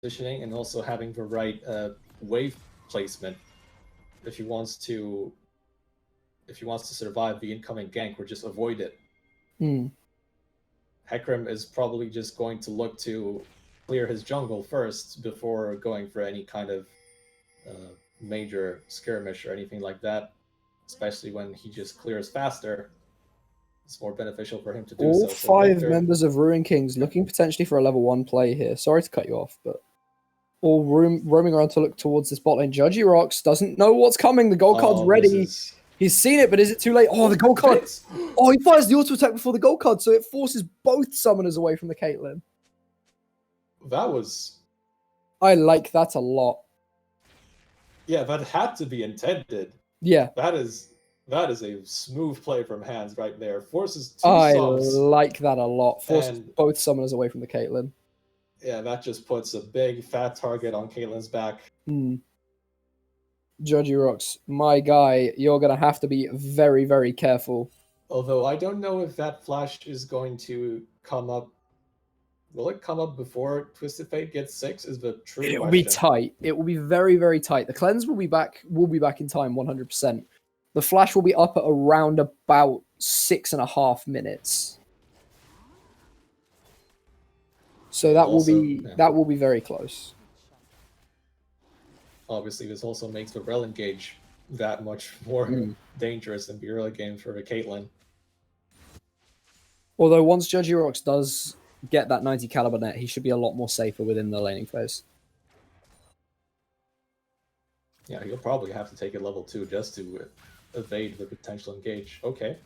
positioning and also having the right wave placement if he wants to survive the incoming gank or just avoid it. Hecarim is probably just going to look to clear his jungle first before going for any kind of major skirmish or anything like that, especially when he just clears faster. It's more beneficial for him to do All so. five members of Ruin Kings looking potentially for a level 1 play here. Sorry to cut you off, but all roaming around to look towards this bot lane. Judgy Rocks doesn't know what's coming. The gold card's ready. He's seen it, but is it too late? Oh, the gold card. Oh, he fires the auto attack before the gold card, so it forces both summoners away from the Caitlyn. That was... I like that a lot. Yeah, that had to be intended. Yeah. That is a smooth play from Hands right there. Forces two subs. I like that a lot. Forces both summoners away from the Caitlyn. Yeah, that just puts a big fat target on Caitlyn's back. Judgy Rocks, my guy, you're going to have to be very, very careful. Although I don't know if that flash is going to come up. Will it come up before Twisted Fate gets 6? Is the true question. It will be tight. It will be very, very tight. The cleanse will be back in time 100%. The flash will be up at around about 6.5 minutes. So that will be very close. Obviously, this also makes the Rel engage that much more dangerous in the early game for the Caitlyn. Although once Judgy Rocks does get that 90 caliber net, he should be a lot more safer within the laning phase. Yeah, he'll probably have to take it level 2 just to evade the potential engage. Okay.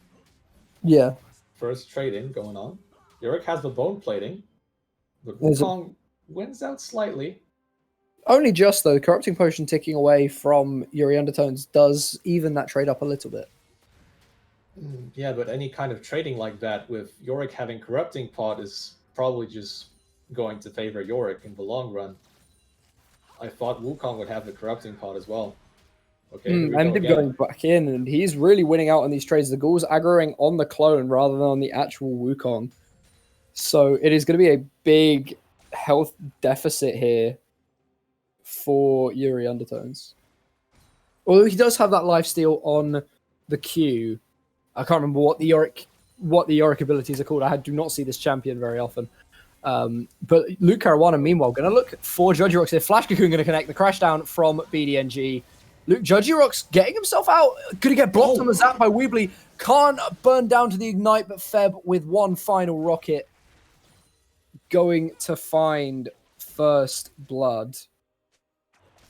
Yeah. First trade-in going on. Yorick has the bone plating, but Wukong wins out slightly. Only just, though. Corrupting Potion ticking away from Yuri Undertones does even that trade up a little bit. Yeah, but any kind of trading like that with Yorick having Corrupting Pot is probably just going to favor Yorick in the long run. I thought Wukong would have the Corrupting Pot as well. Okay, Mdib going back in, and he's really winning out on these trades. The Ghoul's aggroing on the clone rather than on the actual Wukong. So it is going to be a big health deficit here for Yuri Undertones. Although he does have that lifesteal on the Q. I can't remember what the Yorick abilities are called. I do not see this champion very often. But Luke Caruana, meanwhile, going to look for Judgy Rocks here. Flash Cocoon going to connect the crash down from BDNG. Luke Judgy Rocks getting himself out. Going to get blocked on the zap by Weebly. Can't burn down to the Ignite, but Feb with one final rocket going to find first blood.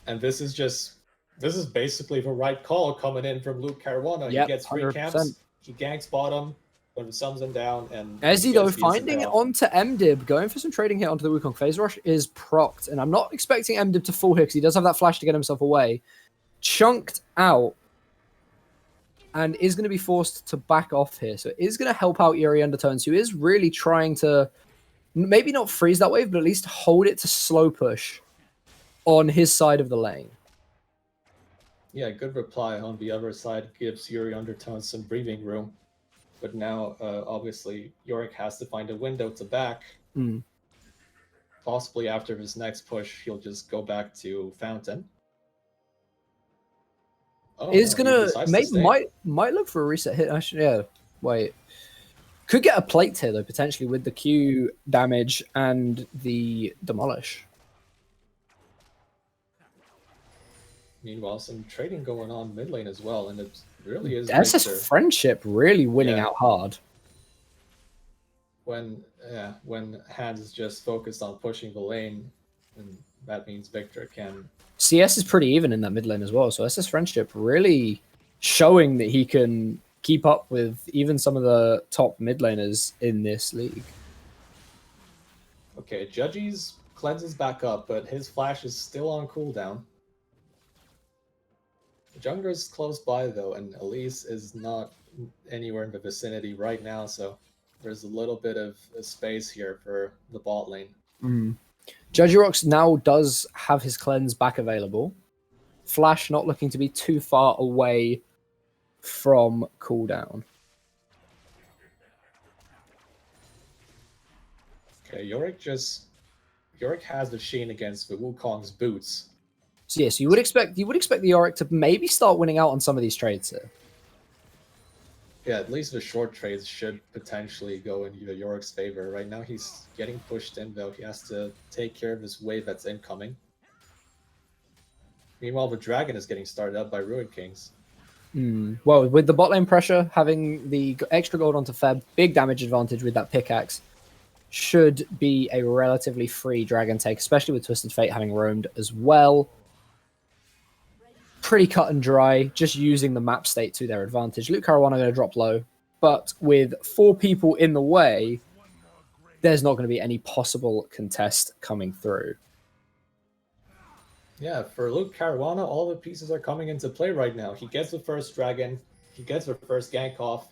And this is basically the right call coming in from Luke Caruana. He gets 3 camps, he ganks bottom, but sums him down, and Ezzy, though, finding it onto Mdib, going for some trading here onto the Wukong. Phase Rush is procced, and I'm not expecting Mdib to fall here because he does have that flash to get himself away. Chunked out, and is going to be forced to back off here. So it is going to help out Yuri Undertones, who is really trying to maybe not freeze that wave, but at least hold it to slow push on his side of the lane. Yeah, good reply on the other side gives Yuri Undertones some breathing room. But now, obviously, Yorick has to find a window to back. Possibly after his next push, he'll just go back to Fountain. Is gonna might look for a reset hit. Actually, yeah. Wait, could get a plate here though potentially with the Q damage and the demolish. Meanwhile, some trading going on mid lane as well, and it really is. That's his friendship really winning out hard. When Hands is just focused on pushing the lane, and that means Victor can. CS is pretty even in that mid lane as well, so SS Friendship really showing that he can keep up with even some of the top mid laners in this league. Okay, Judgy's cleanses back up, but his flash is still on cooldown. Jungler's close by though, and Elise is not anywhere in the vicinity right now, so there's a little bit of a space here for the bot lane. Judgy Rocks now does have his cleanse back available. Flash not looking to be too far away from cooldown. Okay, Yorick just Yorick has the Sheen against the Wukong's boots. So yeah, so you would expect the Yorick to maybe start winning out on some of these trades here. Yeah, at least the short trades should potentially go in either Yorick's favor. Right now he's getting pushed in though. He has to take care of this wave that's incoming. Meanwhile, the dragon is getting started up by Ruin Kings. Well, with the bot lane pressure, having the extra gold onto Feb, big damage advantage with that pickaxe, should be a relatively free dragon take, especially with Twisted Fate having roamed as well. Pretty cut and dry, just using the map state to their advantage. Luke Caruana going to drop low, but with 4 people in the way, there's not going to be any possible contest coming through. Yeah, for Luke Caruana, all the pieces are coming into play right now. He gets the first dragon, he gets the first gank off,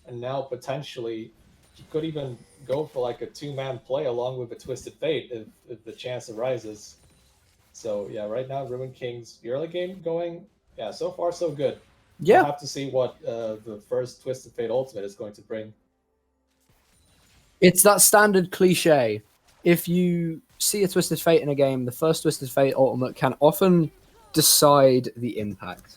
and now potentially he could even go for like a 2-man play along with a Twisted Fate if the chance arises. So yeah, right now Ruin Kings, the early game going, yeah, so far so good. Yeah. We'll have to see what the first Twisted Fate ultimate is going to bring. It's that standard cliche. If you see a Twisted Fate in a game, the first Twisted Fate ultimate can often decide the impact.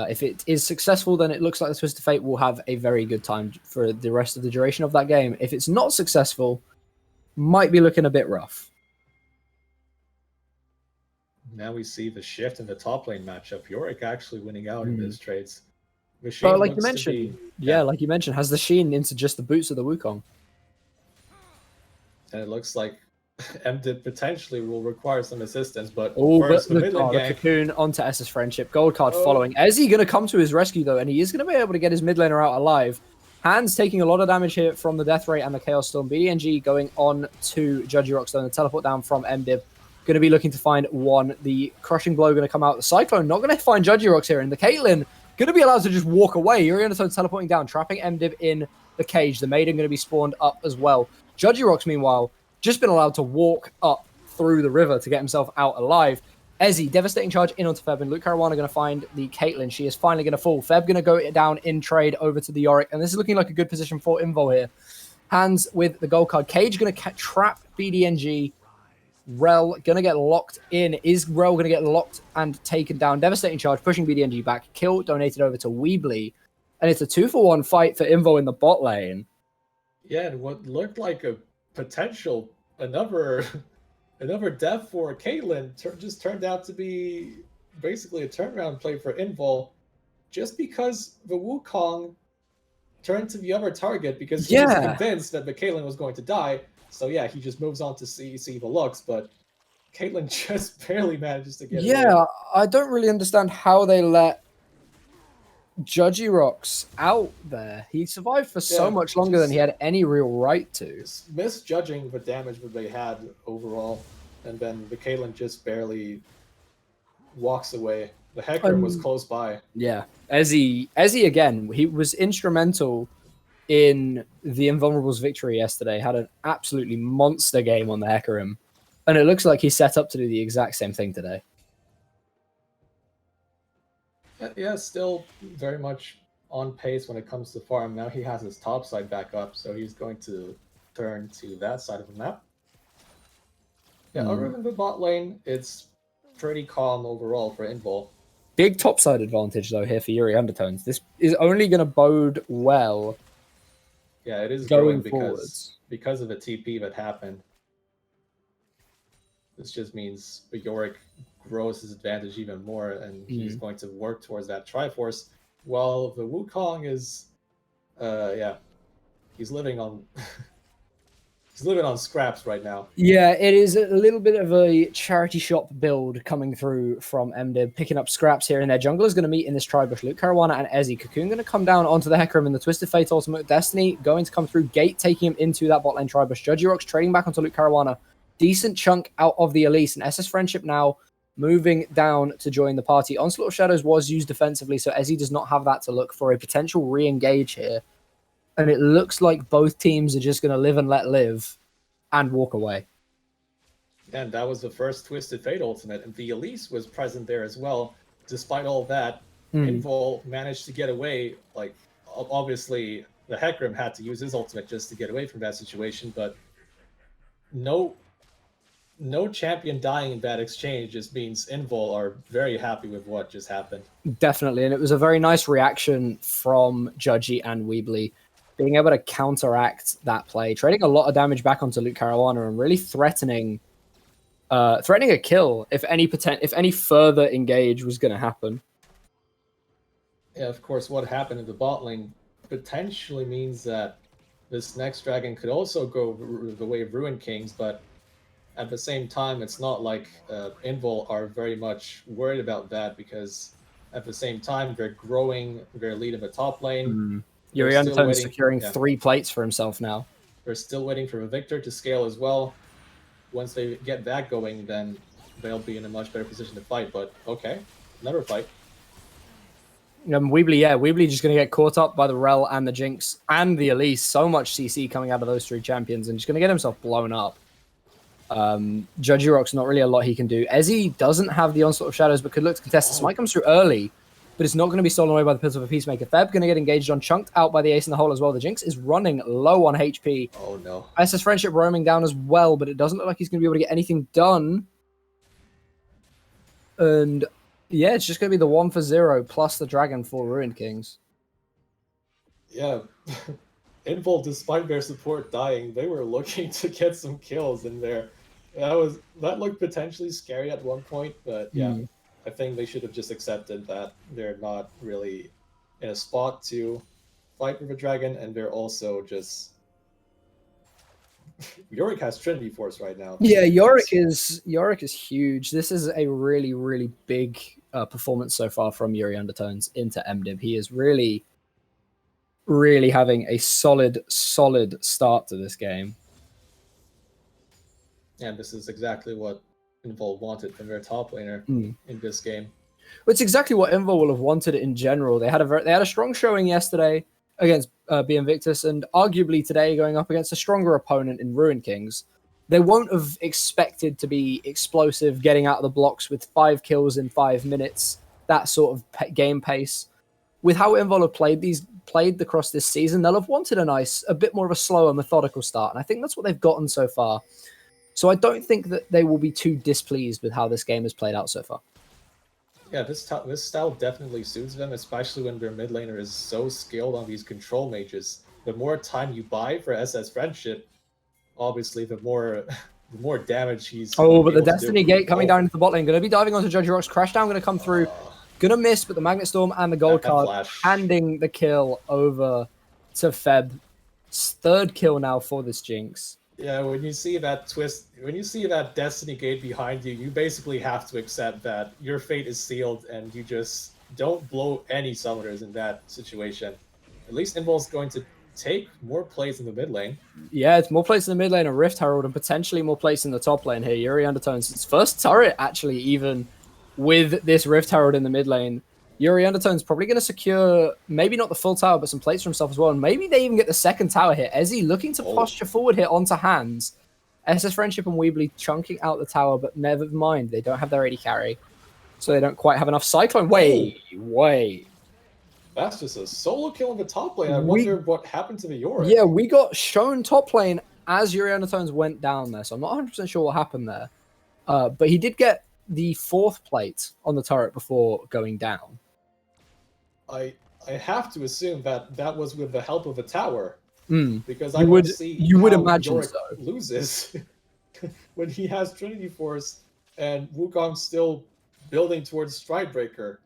If it is successful, then it looks like the Twisted Fate will have a very good time for the rest of the duration of that game. If it's not successful, might be looking a bit rough. Now we see the shift in the top lane matchup. Yorick actually winning out in these trades. But like you mentioned, like you mentioned, has the Sheen into just the boots of the Wukong. And it looks like MDIP potentially will require some assistance, but first the mid lane gank. Cocoon onto S's Friendship. Gold card following. Ezzy going to come to his rescue, though, and he is going to be able to get his mid laner out alive. Hands taking a lot of damage here from the Death Ray and the Chaos Storm. BDNG going on to Judgy Rockstone. The teleport down from MDIP. Going to be looking to find one. The Crushing Blow going to come out. The Cyclone not going to find Judgy Rocks here. And the Caitlyn going to be allowed to just walk away. Urianatone teleporting down, trapping MDIP in the cage. The Maiden going to be spawned up as well. Judgy Rocks, meanwhile, just been allowed to walk up through the river to get himself out alive. Ezzy, devastating charge in onto Feb, and Luke Caruana going to find the Caitlyn. She is finally going to fall. Feb going to go down in trade over to the Yorick, and this is looking like a good position for Invul here. Hands with the gold card. Cage going to trap BDNG. Rel going to get locked in. Is Rel going to get locked and taken down? Devastating charge, pushing BDNG back. Kill donated over to Weebly, and it's a 2-for-1 fight for Invul in the bot lane. Yeah, and what looked like a potential another death for Caitlyn just turned out to be basically a turnaround play for Invul, just because the Wukong turned to the other target because he was convinced that the Caitlyn was going to die. So yeah, he just moves on to see the looks, but Caitlyn just barely manages to get away. I don't really understand how they let Judgy Rocks out there. He survived for so much longer than he had any real right to. Misjudging the damage that they had overall, and then the Caitlyn just barely walks away. The Hecarim was close by. Yeah, Ezzy again, he was instrumental in the Invulnerables victory yesterday. Had an absolutely monster game on the Hecarim, and it looks like he's set up to do the exact same thing today. Yeah, still very much on pace when it comes to farm. Now he has his top side back up, so he's going to turn to that side of the map. Yeah, other than the bot lane, it's pretty calm overall for Invul. Big topside advantage, though, here for Yuri Undertones. This is only going to bode well. Yeah, it is going because of the TP that happened. This just means Yorick grows his advantage even more, and he's going to work towards that Triforce. While the Wukong is, he's living on he's living on scraps right now. Yeah, it is a little bit of a charity shop build coming through from MDIB, picking up scraps here and there. Jungle is going to meet in this Tribush. Luke Caruana and Ezzy. Cocoon going to come down onto the Hecarim, and the Twisted Fate Ultimate Destiny going to come through. Gate taking him into that bot lane Tribush. Judgy Rocks trading back onto Luke Caruana. Decent chunk out of the Elise, and SS Friendship now moving down to join the party. Onslaught of Shadows was used defensively, so Ezzy does not have that to look for a potential re-engage here. And it looks like both teams are just going to live and let live and walk away. And that was the first Twisted Fate ultimate, and the Elise was present there as well. Despite all that, Invul managed to get away. Like, obviously, the Hecarim had to use his ultimate just to get away from that situation, but no champion dying in that exchange just means Invul are very happy with what just happened. Definitely, and it was a very nice reaction from Judgy and Weebly, being able to counteract that play, trading a lot of damage back onto Luke Caruana and really threatening a kill if any further engage was going to happen. Yeah, of course, what happened in the bot lane potentially means that this next dragon could also go the way of Ruin Kings, but at the same time, it's not like Invul are very much worried about that, because at the same time, they're growing their lead in the top lane. Yuri Undertone's securing 3 plates for himself now. They're still waiting for the Victor to scale as well. Once they get that going, then they'll be in a much better position to fight. But okay, another fight. Weebly just going to get caught up by the Rel and the Jinx and the Elise. So much CC coming out of those 3 champions, and just going to get himself blown up. Judgy Rock's not really a lot he can do. Ezzy doesn't have the Onslaught of Shadows, but could look to contest. This might come through early, but it's not going to be stolen away by the Pistol of a Peacemaker. Feb going to get engaged on, chunked out by the Ace in the Hole as well. The Jinx is running low on HP. Oh no. SS Friendship roaming down as well, but it doesn't look like he's going to be able to get anything done. And yeah, it's just going to be the 1 for 0 plus the Dragon for Ruined Kings. Yeah. Invul, despite their support dying, they were looking to get some kills in there. That looked potentially scary at one point, but yeah, I think they should have just accepted that they're not really in a spot to fight with a dragon, and they're also just Yorick has Trinity Force right now. Yeah, Yorick is huge. This is a really, really big performance so far from Yuri Undertones into MDIB. He is really, really having a solid start to this game. And this is exactly what Invul wanted from their top laner in this game. It's exactly what Invul will have wanted in general. They had a strong showing yesterday against B Invictus, and arguably today going up against a stronger opponent in Ruin Kings. They won't have expected to be explosive, getting out of the blocks with 5 kills in 5 minutes, that sort of game pace. With how Invul have played across this season, they'll have wanted a bit more of a slower, methodical start, and I think that's what they've gotten so far. So I don't think that they will be too displeased with how this game has played out so far. Yeah, this style definitely suits them, especially when their mid laner is so skilled on these control mages. The more time you buy for SS Friendship, obviously the more damage he's. Oh, but the Destiny Gate coming down into the bot lane. Going to be diving onto Judgy Rock's Crash Down. Going to come through. Going to miss, but the Magnet Storm and the Gold card flash. Handing the kill over to Feb. 3rd kill now for this Jinx. Yeah, when you see that twist, when you see that Destiny Gate behind you, you basically have to accept that your fate is sealed, and you just don't blow any summoners in that situation. At least Invul's going to take more plays in the mid lane. Yeah, it's more plays in the mid lane, a Rift Herald, and potentially more plays in the top lane here. Yuri Undertones, his first turret, actually, even with this Rift Herald in the mid lane. Yuri Undertone's probably going to secure, maybe not the full tower, but some plates for himself as well. And maybe they even get the 2nd tower here. Ezzy looking to posture forward here onto hands. SS Friendship and Weebly chunking out the tower, but never mind. They don't have their AD carry. So they don't quite have enough Cyclone. Wait. That's just a solo kill in the top lane. I wonder what happened to the Yorick. Yeah, we got shown top lane as Yuri Undertones went down there. So I'm not 100% sure what happened there. But he did get the 4th plate on the turret before going down. I have to assume that was with the help of a tower, because you would imagine Yorick so. Loses when he has Trinity Force and Wukong's still building towards Stridebreaker.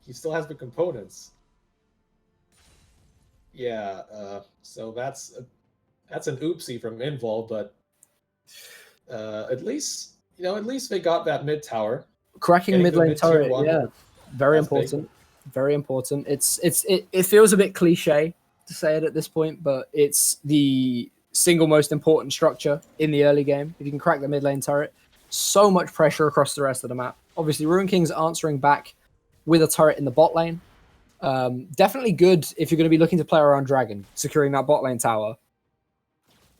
He still has the components. Yeah, so that's an oopsie from Invul, but at least they got that mid tower. Cracking mid lane turret, yeah, very important. Big. Very important. It feels a bit cliche to say it at this point, but it's the single most important structure in the early game. If you can crack the mid lane turret, so much pressure across the rest of the map. Obviously, Ruin King's answering back with a turret in the bot lane. Definitely good if you're going to be looking to play around Dragon, securing that bot lane tower.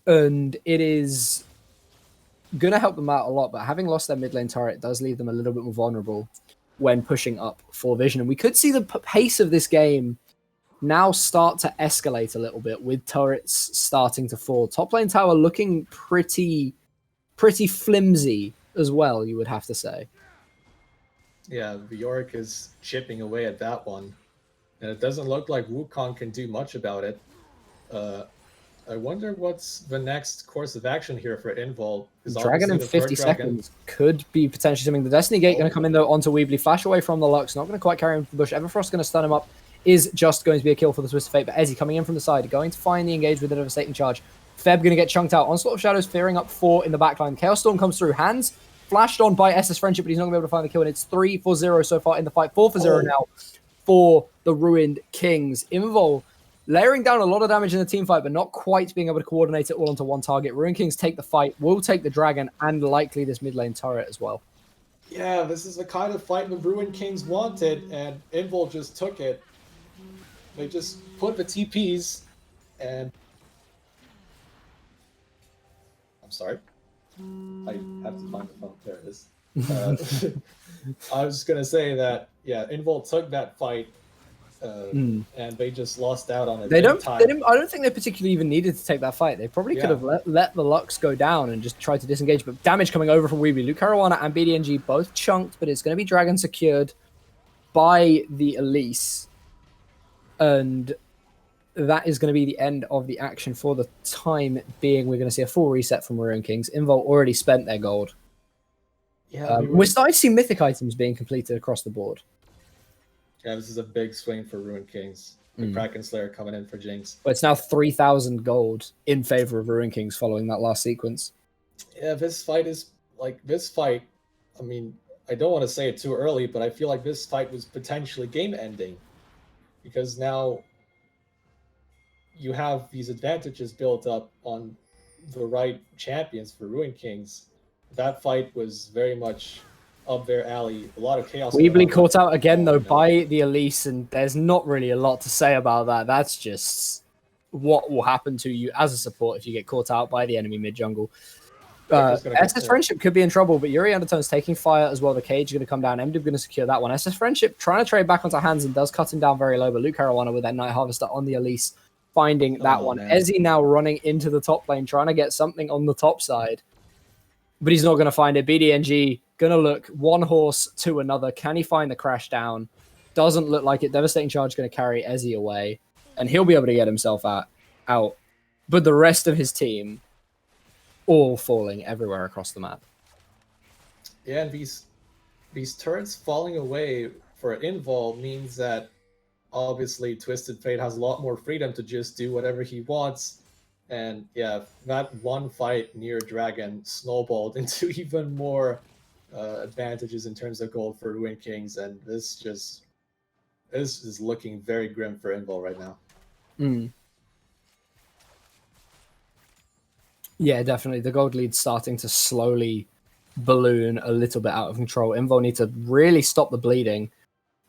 And it is going to help them out a lot, but having lost their mid lane turret does leave them a little bit more vulnerable when pushing up for vision. And we could see the pace of this game now start to escalate a little bit with turrets starting to fall. Top lane tower looking pretty pretty flimsy as well, you would have to say. Yeah, Bjork is chipping away at that one. And it doesn't look like Wukong can do much about it. I wonder what's the next course of action here for Invul. Because Dragon obviously in the 50 third dragon. seconds could be potentially something. The Destiny Gate going to come in, though, onto Weebly. Flash away from the Lux. Not going to quite carry him to the bush. Everfrost going to stun him up. Is just going to be a kill for the Twisted Fate. But Ezzy coming in from the side, going to find the engage with a devastating charge. Feb going to get chunked out. Onslaught of Shadows fearing up 4 in the backline. Chaos Storm comes through. Hands flashed on by SS Friendship, but he's not going to be able to find the kill. And it's 3-4-0 so far in the fight. 4-0 now for the Ruined Kings. Invul layering down a lot of damage in the team fight, but not quite being able to coordinate it all onto one target. Ruined Kings take the fight, will take the dragon, and likely this mid lane turret as well. Yeah, this is the kind of fight the Ruined Kings wanted, and Invul just took it. They just put the TPs, and... I'm sorry. I have to find the phone. There it is. I was going to say that, yeah, Invul took that fight, and they just lost out on it. I don't think they particularly even needed to take that fight. They probably could have let the Lux go down and just tried to disengage. But damage coming over from Weebly. Luke Caruana and BDNG both chunked, but it's going to be Dragon secured by the Elise. And that is going to be the end of the action for the time being. We're going to see a full reset from Ruined Kings. Invul already spent their gold. Yeah, we're starting to see mythic items being completed across the board. Yeah, this is a big swing for Ruined Kings. The Kraken Slayer coming in for Jinx. But it's now 3,000 gold in favor of Ruined Kings following that last sequence. Yeah, this fight, I mean, I don't want to say it too early, but I feel like this fight was potentially game-ending. Because now you have these advantages built up on the right champions for Ruined Kings. That fight was very much up their alley. A lot of chaos. Weebly caught out again, though, by the Elise, and there's not really a lot to say about that. That's just what will happen to you as a support if you get caught out by the enemy mid-jungle. SS Friendship could be in trouble, but Yuri Undertone's taking fire as well. The cage is going to come down. MDib going to secure that one. SS Friendship trying to trade back onto hands and does cut him down very low, but Luke Caruana with that Night Harvester on the Elise, finding that one. Man. Ezzy now running into the top lane, trying to get something on the top side, but he's not going to find it. BDNG going to look one horse to another. Can he find the crash down? Doesn't look like it. Devastating Charge going to carry Ezzy away, and he'll be able to get himself out. But the rest of his team all falling everywhere across the map. Yeah, and these turrets falling away for Invul means that obviously Twisted Fate has a lot more freedom to just do whatever he wants. And yeah, that one fight near Dragon snowballed into even more advantages in terms of gold for Ruined Kings, and this is looking very grim for Invul right now. Yeah, definitely. The gold lead's starting to slowly balloon a little bit out of control. Invul need to really stop the bleeding.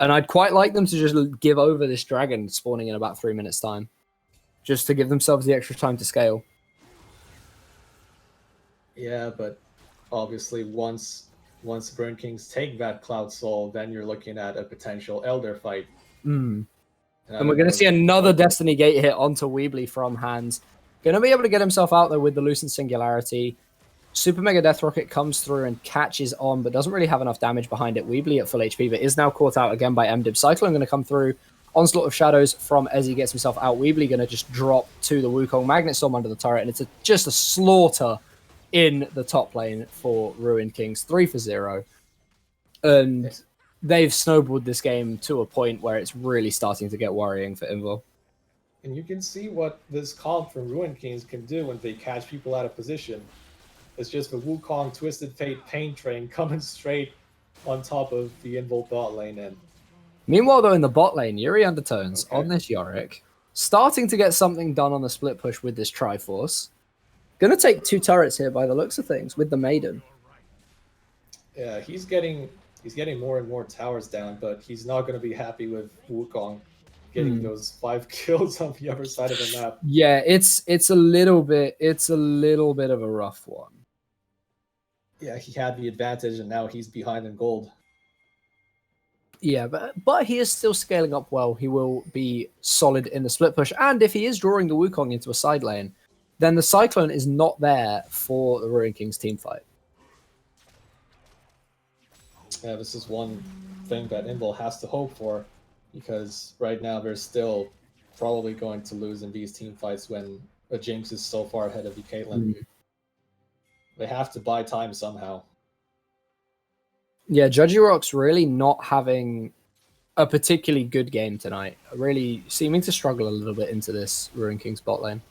And I'd quite like them to just give over this dragon spawning in about 3 minutes' time. Just to give themselves the extra time to scale. Yeah, but obviously once Burn Kings take that Cloud Soul, then you're looking at a potential Elder fight. And we're going to see another Destiny Gate hit onto Weebly from hands. Going to be able to get himself out there with the Lucent Singularity. Super Mega Death Rocket comes through and catches on, but doesn't really have enough damage behind it. Weebly at full HP, but is now caught out again by MDib. Cyclone going to come through. Onslaught of Shadows from Ezzy gets himself out. Weebly going to just drop to the Wukong. Magnet Storm under the turret, and it's just a slaughter in the top lane for Ruined Kings. 3-0. And they've snowballed this game to a point where it's really starting to get worrying for Invul. And you can see what this comp from Ruined Kings can do when they catch people out of position. It's just the Wukong Twisted Fate Pain Train coming straight on top of the Invul bot lane. And meanwhile, though, in the bot lane, Yuri Undertones on this Yorick, starting to get something done on the split push with this Triforce. Going to take 2 turrets here by the looks of things with the Maiden. Yeah, he's getting more and more towers down, but he's not going to be happy with Wukong getting those 5 kills on the other side of the map. Yeah, it's a little bit of a rough one. Yeah, he had the advantage, and now he's behind in gold. Yeah, but he is still scaling up well. He will be solid in the split push, and if he is drawing the Wukong into a side lane, then the Cyclone is not there for the Ruin Kings team fight. Yeah, this is one thing that Invul has to hope for, because right now they're still probably going to lose in these team fights when a Jinx is so far ahead of the Caitlyn. They have to buy time somehow. Yeah, Judgy Rock's really not having a particularly good game tonight. Really seeming to struggle a little bit into this Ruin Kings bot lane.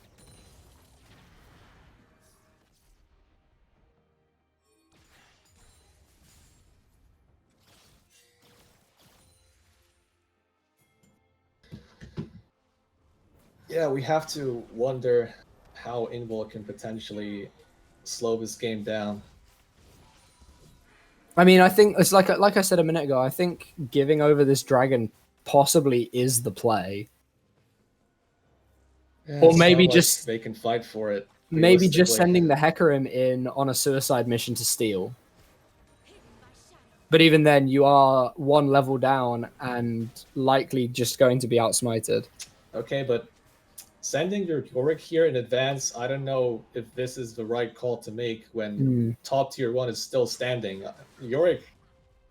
Yeah, we have to wonder how Invul can potentially slow this game down. I mean, I think it's like I said a minute ago, I think giving over this dragon possibly is the play. Yeah, Or it's maybe not like just they can fight for it. maybe just Realistically. sending the Hecarim in on a suicide mission to steal. But even then, you are one level down and likely just going to be outsmited. Okay, but sending your Yorick here in advance, I don't know if this is the right call to make when top tier 1 is still standing. Yorick,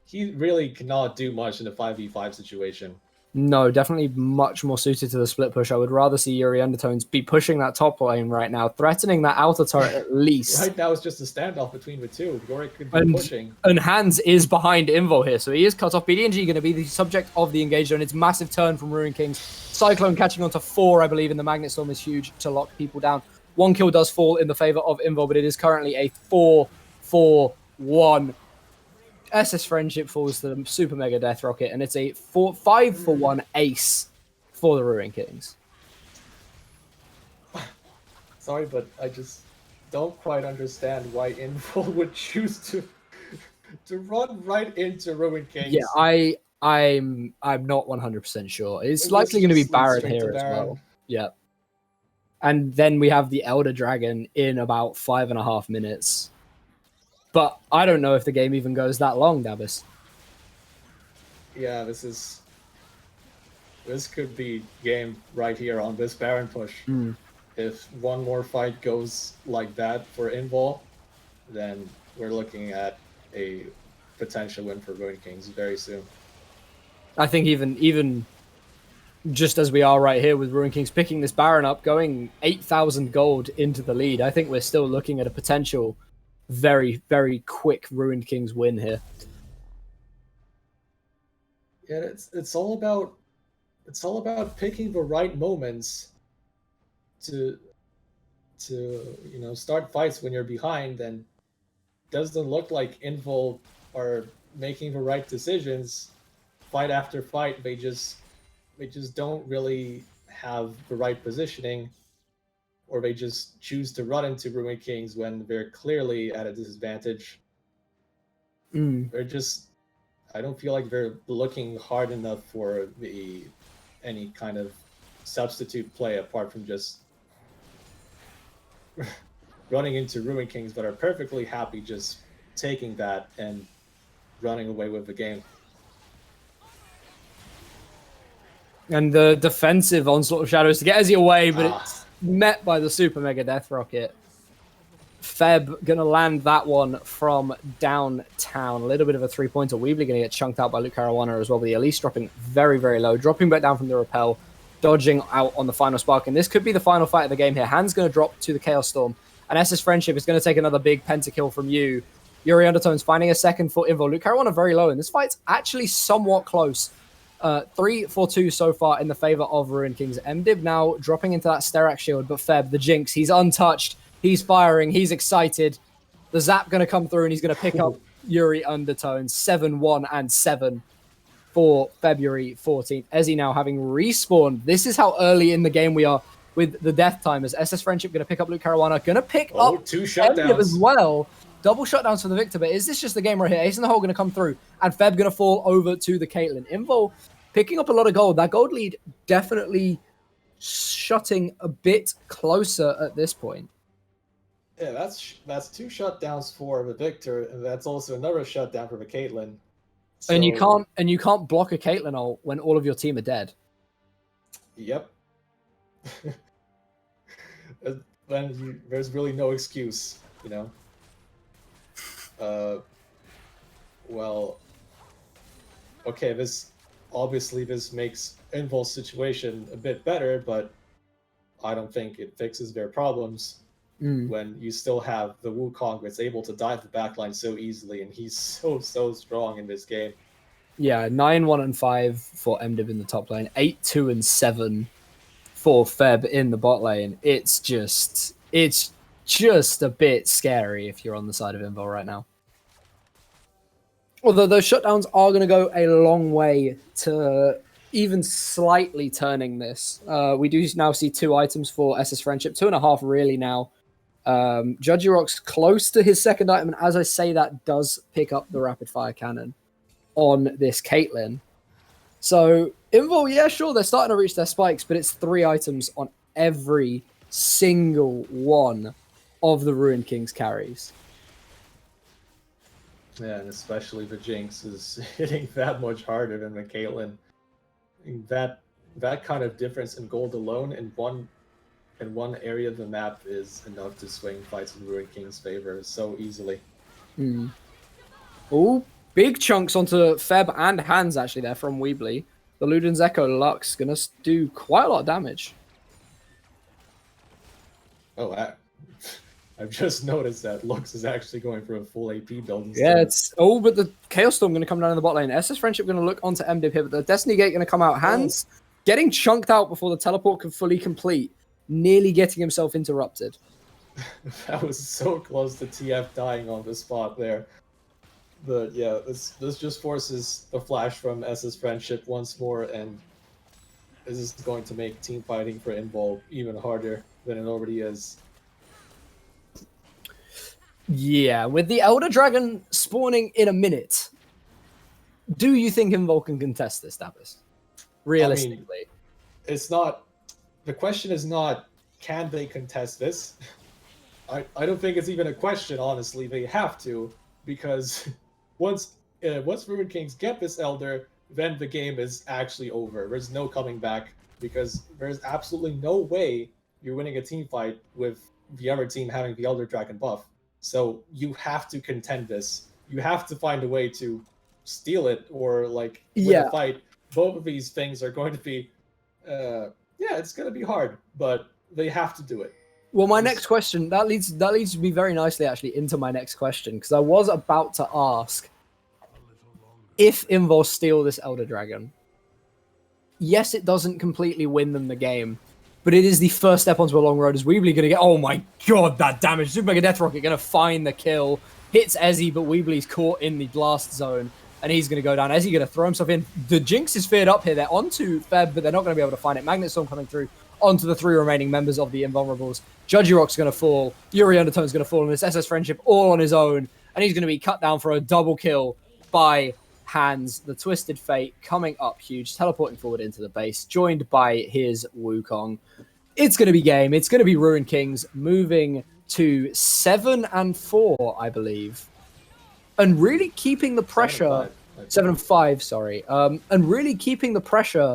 he really cannot do much in a 5v5 situation. No, definitely much more suited to the split push. I would rather see Yuri Undertones be pushing that top lane right now, threatening that outer turret at least. Right now, it's just a standoff between the two. Yorick could be pushing. And Hans is behind Invul here, so he is cut off. BDNG going to be the subject of the engage zone. It's massive turn from Ruin Kings. Cyclone catching on to 4, I believe, and the Magnet Storm is huge to lock people down. 1 kill does fall in the favor of Invul, but it is currently a 4-4-1. SS Friendship falls to the Super Mega Death Rocket, and it's a 5-for-1 ace for the Ruin Kings. Sorry, but I just don't quite understand why Invul would choose to run right into Ruin Kings. Yeah, I'm not 100% sure. It's likely going to be Baron here as well. Yeah. And then we have the Elder Dragon in about 5.5 minutes. But I don't know if the game even goes that long, Davis. Yeah, this could be game right here on this Baron push. If one more fight goes like that for Invul, then we're looking at a potential win for Ruin Kings very soon. I think even just as we are right here with Ruin Kings picking this Baron up, going 8,000 gold into the lead, I think we're still looking at a potential very, very quick Ruined Kings win here. Yeah, it's all about picking the right moments to start fights when you're behind, and doesn't look like Invul are making the right decisions fight after fight. They just don't really have the right positioning, or they just choose to run into Ruin Kings when they're clearly at a disadvantage. I don't feel like they're looking hard enough for any kind of substitute play apart from just running into Ruin Kings, but are perfectly happy just taking that and running away with the game. And the defensive onslaught of shadows to get Ezzy away, but it's met by the Super Mega Death Rocket. Feb going to land that one from downtown. A little bit of a 3-pointer. Weebly going to get chunked out by Luke Caruana as well, but the Elise dropping very, very low. Dropping back down from the rappel, dodging out on the final spark. And this could be the final fight of the game here. Hand's going to drop to the Chaos Storm. And SS Friendship is going to take another big pentakill from you. Yuri Undertones finding a second for Invul. Luke Caruana very low, and this fight's actually somewhat close. 3-4-2 so far in the favor of Ruin Kings. MDib now dropping into that Sterak shield, but Feb, the Jinx, he's untouched. He's firing. He's excited. The zap going to come through, and he's going to pick up Yuri Undertones. 7-1 and 7 for February 14th. Ezzy now having respawned. This is how early in the game we are with the death timers. SS Friendship going to pick up Luke Caruana. Going to pick up 2 shutdowns as well. Double shutdowns for the Victor, but is this just the game right here? Ace in the hole going to come through, and Feb going to fall over to the Caitlyn. Invul picking up a lot of gold. That gold lead definitely shutting a bit closer at this point. Yeah, that's 2 shutdowns for the Victor, and that's also another shutdown for the Caitlyn. So, and you can't block a Caitlyn ult when all of your team are dead. Yep. then there's really no excuse, Well, okay, this makes Invul's situation a bit better, but I don't think it fixes their problems when you still have the Wukong that's able to dive the backline so easily, and he's so strong in this game. Yeah, 9-1-5 for MDiv in the top lane, 8-2-7 for Feb in the bot lane. It's just a bit scary if you're on the side of Invul right now. Although those shutdowns are going to go a long way to even slightly turning this. We do now see 2 items for SS Friendship, 2.5 really now. Judgy Rock's close to his second item, and as I say that, does pick up the rapid fire cannon on this Caitlyn. So Invul, yeah, sure, they're starting to reach their spikes, but it's 3 items on every single one of the Ruined King's carries. Yeah, and especially the Jinx is hitting that much harder than the Caitlyn. That kind of difference in gold alone in one area of the map is enough to swing fights in Ruined King's favor so easily. Oh, big chunks onto Feb and Hands actually there from Weebly. The Luden's Echo Lux gonna do quite a lot of damage. Oh, I've just noticed that Lux is actually going for a full AP build instead. Yeah, but the Chaos Storm gonna come down in the bot lane. SS Friendship gonna look onto MDiv here, but the Destiny Gate gonna come out. Hands getting chunked out before the teleport can fully complete, nearly getting himself interrupted. That was so close to TF dying on the spot there. But yeah, this just forces the flash from SS Friendship once more, and this is going to make team fighting for Invul even harder than it already is. Yeah, with the Elder Dragon spawning in a minute, do you think Invul can contest this, Davis? Realistically. I mean, it's not... The question is not, can they contest this? I don't think it's even a question, honestly. They have to, because once Ruined Kings get this Elder, then the game is actually over. There's no coming back, because there's absolutely no way you're winning a team fight with the other team having the Elder Dragon buff. So you have to contend this. You have to find a way to steal it or win a fight. Both of these things are going to be, it's going to be hard, but they have to do it. Well, my next question, that leads me very nicely actually into my next question, because I was about to ask if Invul steal this Elder Dragon. Yes, it doesn't completely win them the game, but it is the first step onto a long road. Is Weebly going to get... Oh my god, that damage. Super Mega Death Rocket going to find the kill. Hits Ezzy, but Weebly's caught in the blast zone, and he's going to go down. Ezzy going to throw himself in. The Jinx is feared up here. They're onto Feb, but they're not going to be able to find it. Magnet Storm coming through onto the 3 remaining members of the Invulnerables. Judgy Rock's going to fall. Yuri Undertone's going to fall, and this SS Friendship all on his own, and he's going to be cut down for a double kill by Hands. The Twisted Fate coming up huge, teleporting forward into the base, joined by his Wukong. It's going to be game. It's going to be Ruined Kings moving to 7-4, I believe, and really keeping the pressure. 7-5, sorry. And really keeping the pressure